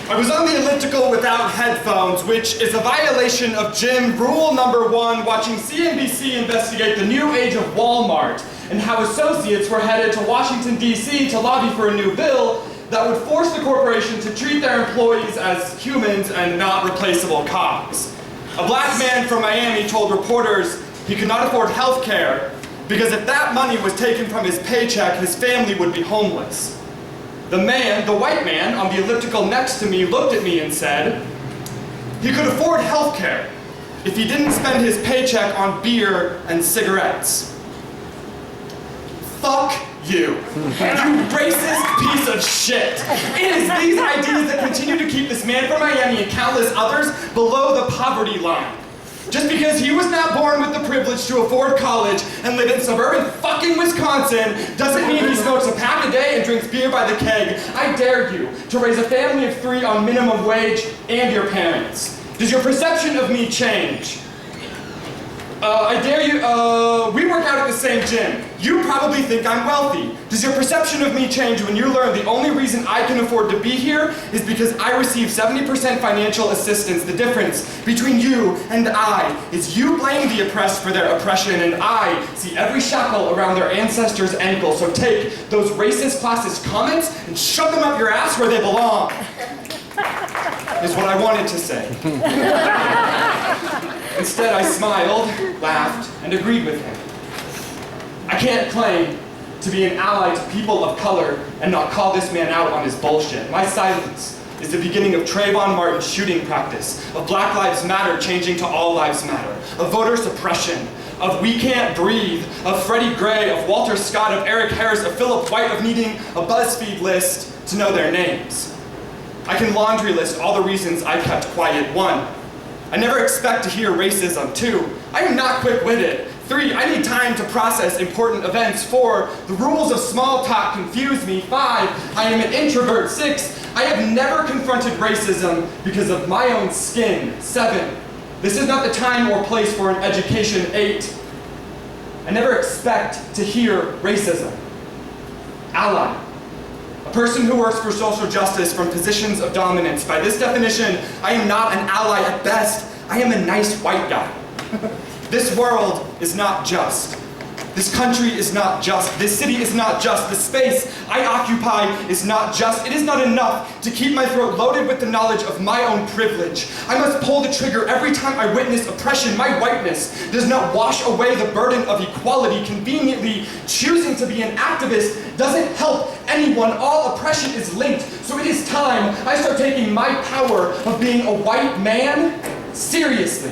I was on the elliptical without headphones, which is a violation of gym rule number 1, watching CNBC investigate the new age of Walmart and how associates were headed to Washington, D.C. to lobby for a new bill that would force the corporation to treat their employees as humans and not replaceable cogs. A black man from Miami told reporters he could not afford health care because if that money was taken from his paycheck, his family would be homeless. The white man on the elliptical next to me looked at me and said, he could afford health care if he didn't spend his paycheck on beer and cigarettes. Fuck you. You racist piece of shit. It is these ideas that continue to keep this man from Miami and countless others below the poverty line. Just because he was not born with the privilege to afford college and live in suburban fucking Wisconsin doesn't mean he smokes a pack a day and drinks beer by the keg. I dare you to raise a family of 3 on minimum wage and your parents. Does your perception of me change? I dare you, we work out at the same gym. You probably think I'm wealthy. Does your perception of me change when you learn the only reason I can afford to be here is because I receive 70% financial assistance? The difference between you and I is you blame the oppressed for their oppression and I see every shackle around their ancestors' ankles. So take those racist classist comments and shove them up your ass where they belong. Is what I wanted to say. Instead, I smiled, laughed, and agreed with him. I can't claim to be an ally to people of color and not call this man out on his bullshit. My silence is the beginning of Trayvon Martin's shooting practice, of Black Lives Matter changing to All Lives Matter, of voter suppression, of We Can't Breathe, of Freddie Gray, of Walter Scott, of Eric Harris, of Philip White, of needing a BuzzFeed list to know their names. I can laundry list all the reasons I kept quiet. 1, I never expect to hear racism. 2, I am not quick-witted. 3, I need time to process important events. 4, the rules of small talk confuse me. 5, I am an introvert. 6, I have never confronted racism because of my own skin. 7, this is not the time or place for an education. 8, I never expect to hear racism. Ally. A person who works for social justice from positions of dominance. By this definition, I am not an ally at best. I am a nice white guy. This world is not just. This country is not just. This city is not just. The space I occupy is not just. It is not enough to keep my throat loaded with the knowledge of my own privilege. I must pull the trigger every time I witness oppression. My whiteness does not wash away the burden of equality. Conveniently, choosing to be an activist doesn't help anyone. All oppression is linked. So it is time I start taking my power of being a white man seriously.